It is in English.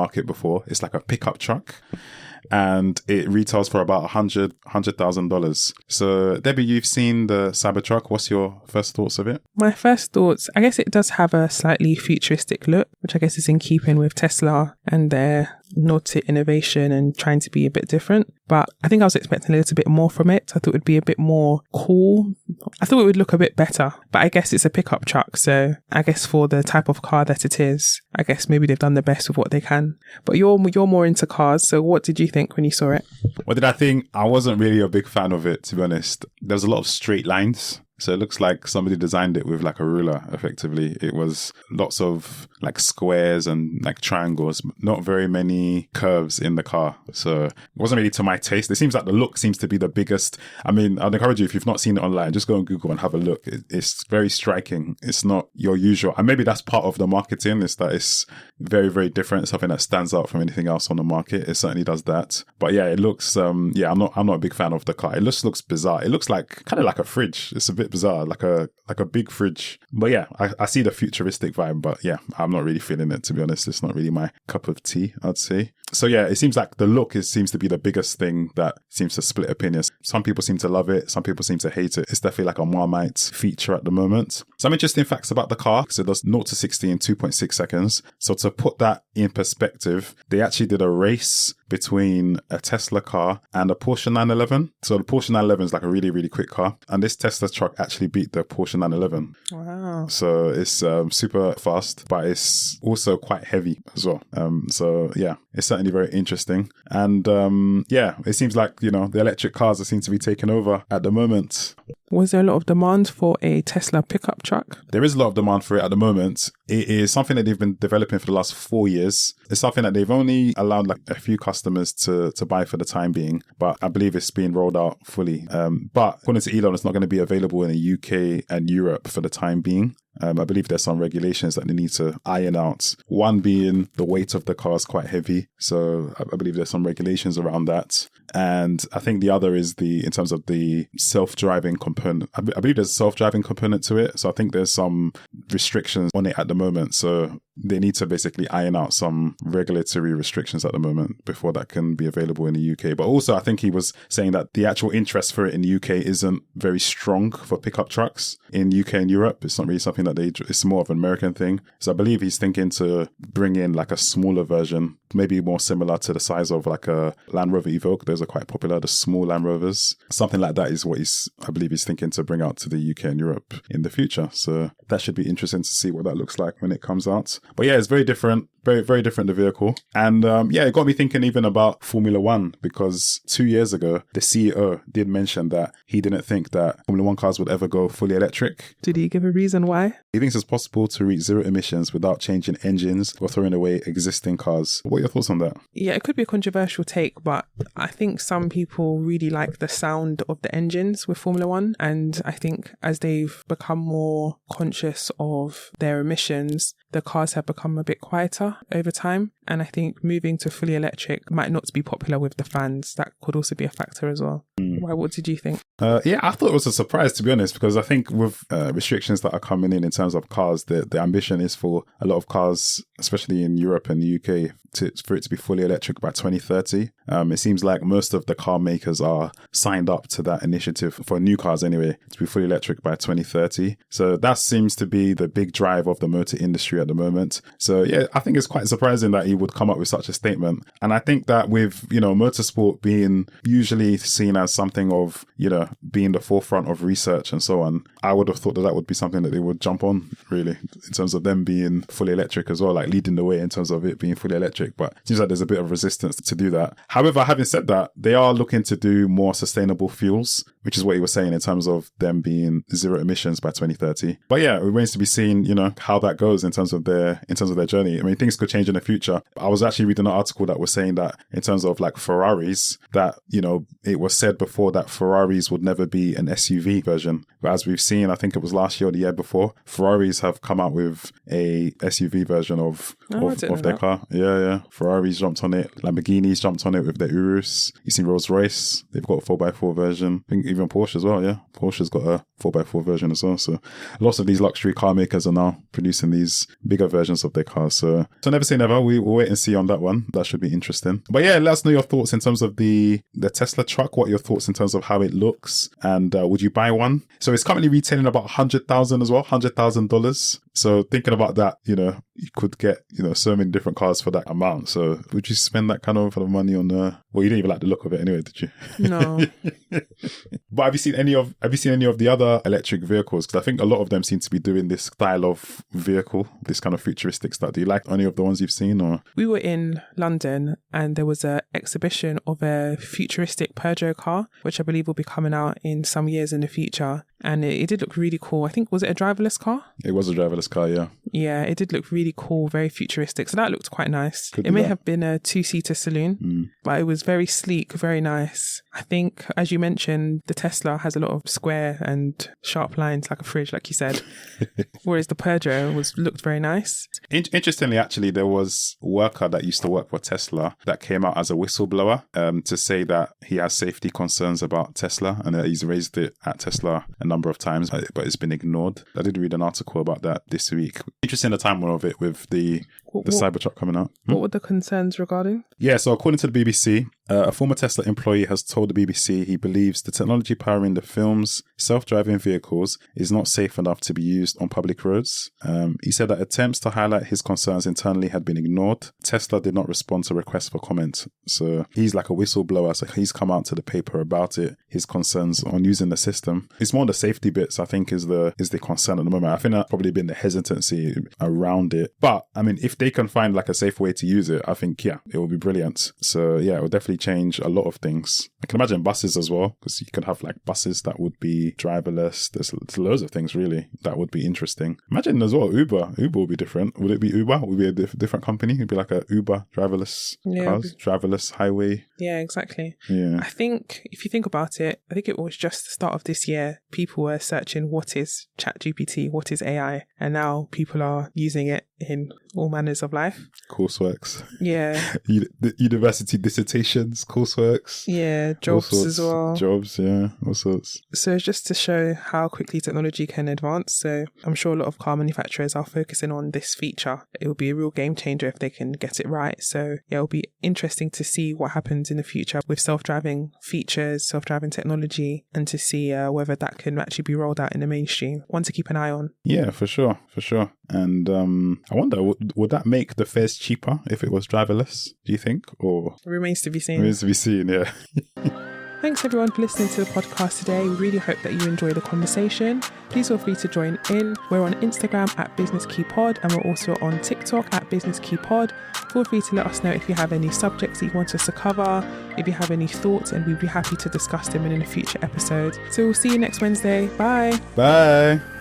market before. It's like a pickup truck. And it retails for about $100,000. So, Debbie, you've seen the Cybertruck. What's your first thoughts of it? My first thoughts, I guess it does have a slightly futuristic look, which I guess is in keeping with Tesla and their nod to innovation and trying to be a bit different. But I think I was expecting a little bit more from it. I thought it would be a bit more cool. I thought it would look a bit better. But I guess it's a pickup truck. So I guess for the type of car that it is, I guess maybe they've done the best with what they can. But you're more into cars. So what did you think when you saw it? What did I think? I wasn't really a big fan of it, to be honest. There's a lot of straight lines. So it looks like somebody designed it with like a ruler, effectively. It was lots of like squares and like triangles, not very many curves in the car. So it wasn't really to my taste. It seems like the look seems to be the biggest. I mean, I'd encourage you, if you've not seen it online, just go on Google and have a look. It's very striking. It's not your usual. And maybe that's part of the marketing, is that it's very, very different. Something that stands out from anything else on the market. It certainly does that. But yeah, it looks, I'm not a big fan of the car. It just looks bizarre. It looks like kind of like a fridge. It's a bit bizarre, like a big fridge. But yeah, I see the futuristic vibe, but yeah, I'm not really feeling it, to be honest. It's not really my cup of tea, I'd say. So yeah, it seems like the look seems to be the biggest thing that seems to split opinions. Some people seem to love it, some people seem to hate it. It's definitely like a Marmite feature at the moment. Some interesting facts about the car. So it does 0 to 60 in 2.6 seconds. So to put that in perspective, they actually did a race between a Tesla car and a Porsche 911. So the Porsche 911 is like a really, really quick car. And this Tesla truck actually beat the Porsche 911. Wow. So it's super fast, but it's also quite heavy as well. So yeah, it's certainly very interesting. And yeah, it seems like, the electric cars seem to be taking over at the moment. Was there a lot of demand for a Tesla pickup truck? There is a lot of demand for it at the moment. It is something that they've been developing for the last 4 years. It's something that they've only allowed like a few customers to buy for the time being, but I believe it's being rolled out fully. But according to Elon, it's not going to be available in the UK and Europe for the time being. I believe there's some regulations that they need to iron out. One being the weight of the car is quite heavy. So I believe there's some regulations around that. And I think the other is in terms of the self-driving component. I believe there's a self-driving component to it. So I think there's some restrictions on it at the moment. So they need to basically iron out some regulatory restrictions at the moment before that can be available in the UK. But also, I think he was saying that the actual interest for it in the UK isn't very strong for pickup trucks in UK and Europe. It's not really something that it's more of an American thing. So I believe he's thinking to bring in like a smaller version, maybe more similar to the size of like a Land Rover Evoque. Those are quite popular, the small Land Rovers. Something like that is what I believe he's thinking to bring out to the UK and Europe in the future. So that should be interesting to see what that looks like when it comes out. But yeah, it's very different. Very, very different, the vehicle. And yeah, it got me thinking even about Formula One, because 2 years ago, the CEO did mention that he didn't think that Formula One cars would ever go fully electric. Did he give a reason why? He thinks it's possible to reach zero emissions without changing engines or throwing away existing cars. What are your thoughts on that? Yeah, it could be a controversial take, but I think some people really like the sound of the engines with Formula One. And I think as they've become more conscious of their emissions, the cars have become a bit quieter over time. And I think moving to fully electric might not be popular with the fans. That could also be a factor as well. Why? What did you think? Yeah, I thought it was a surprise, to be honest, because I think with restrictions that are coming in terms of cars, the ambition is for a lot of cars, especially in Europe and the UK, for it to be fully electric by 2030. It seems like most of the car makers are signed up to that initiative, for new cars anyway, to be fully electric by 2030. So that seems to be the big drive of the motor industry at the moment. So yeah, I think it's quite surprising that he would come up with such a statement. And I think that with, motorsport being usually seen as something of, being the forefront of research and so on, I would have thought that would be something that they would jump on, really, in terms of them being fully electric as well, like leading the way in terms of it being fully electric. But it seems like there's a bit of resistance to do that. However, having said that, they are looking to do more sustainable fuels, which is what he was saying in terms of them being zero emissions by 2030. But yeah, it remains to be seen, how that goes in terms of their journey. I mean, things could change in the future. I was actually reading an article that was saying that in terms of like Ferraris, that, it was said before that Ferraris would never be an SUV version. But as we've seen, I think it was last year or the year before, Ferraris have come out with a SUV version of their car. Yeah. Ferraris jumped on it. Lamborghinis jumped on it with their Urus. You see Rolls-Royce, they've got a 4x4 version. I think even Porsche as well, yeah. Porsche's got a 4x4 version as well. So lots of these luxury car makers are now producing these bigger versions of their cars. So never say never. We'll wait and see on that one. That should be interesting. But yeah, let us know your thoughts in terms of the Tesla truck. What are your thoughts in terms of how it looks? And would you buy one? So it's currently retailing about $100,000 as well, $100,000. So thinking about that, you could get, so many different cars for that amount. So would you spend that kind of money on, well, you didn't even like the look of it anyway, did you? No. But have you seen any of the other electric vehicles? Because I think a lot of them seem to be doing this style of vehicle, this kind of futuristic stuff. Do you like any of the ones you've seen? Or we were in London and there was an exhibition of a futuristic Peugeot car, which I believe will be coming out in some years in the future. And it did look really cool. I think, was it a driverless car? It was a driverless car, yeah. Yeah, it did look really cool, very futuristic. So that looked quite nice. It may have been a 2-seater saloon, but it was very sleek, very nice. I think, as you mentioned, the Tesla has a lot of square and sharp lines like a fridge, like you said. Whereas the Peugeot looked very nice. Interestingly, actually, there was a worker that used to work for Tesla that came out as a whistleblower to say that he has safety concerns about Tesla and that he's raised it at Tesla a number of times, but it's been ignored. I did read an article about that this week. Interesting the timeline of it with the Cybertruck coming out. What were the concerns regarding? Yeah, so according to the BBC, a former Tesla employee has told the BBC he believes the technology powering the film's self-driving vehicles is not safe enough to be used on public roads. He said that attempts to highlight his concerns internally had been ignored. Tesla did not respond to requests for comment. So he's like a whistleblower, so he's come out to the paper about it, his concerns on using the system. It's more the safety bits, I think, is the concern at the moment. I think that's probably been the hesitancy around it. But, I mean, if they can find like a safe way to use it, I think, yeah, it will be brilliant. So, yeah, it will definitely change a lot of things. I can imagine buses as well, because you could have like buses that would be driverless. There's loads of things really that would be interesting. Imagine as well Uber will be different. Would it be Uber? Would it be a different company? It'd be like a Uber driverless cars, driverless highway. Yeah, exactly. Yeah. I think if you think about it, I think it was just the start of this year. People were searching what is ChatGPT, what is AI, and now people are using it in all manners of life. Courseworks. Yeah. University dissertations, courseworks. Yeah, jobs as well. Jobs, yeah, all sorts. So it's just to show how quickly technology can advance. So I'm sure a lot of car manufacturers are focusing on this feature. It will be a real game changer if they can get it right. So yeah, it'll be interesting to see what happens in the future with self-driving features, self-driving technology, and to see whether that can actually be rolled out in the mainstream. One to keep an eye on. Yeah, for sure. And I wonder, would that make the fares cheaper if it was driverless, do you think? Or it remains to be seen. Remains to be seen, yeah. Thanks everyone for listening to the podcast today. We really hope that you enjoy the conversation. Please feel free to join in. We're on Instagram at BusinessKeyPod and we're also on TikTok at BusinessKeyPod. Feel free to let us know if you have any subjects that you want us to cover, if you have any thoughts, and we'd be happy to discuss them in a future episode. So we'll see you next Wednesday. Bye. Bye.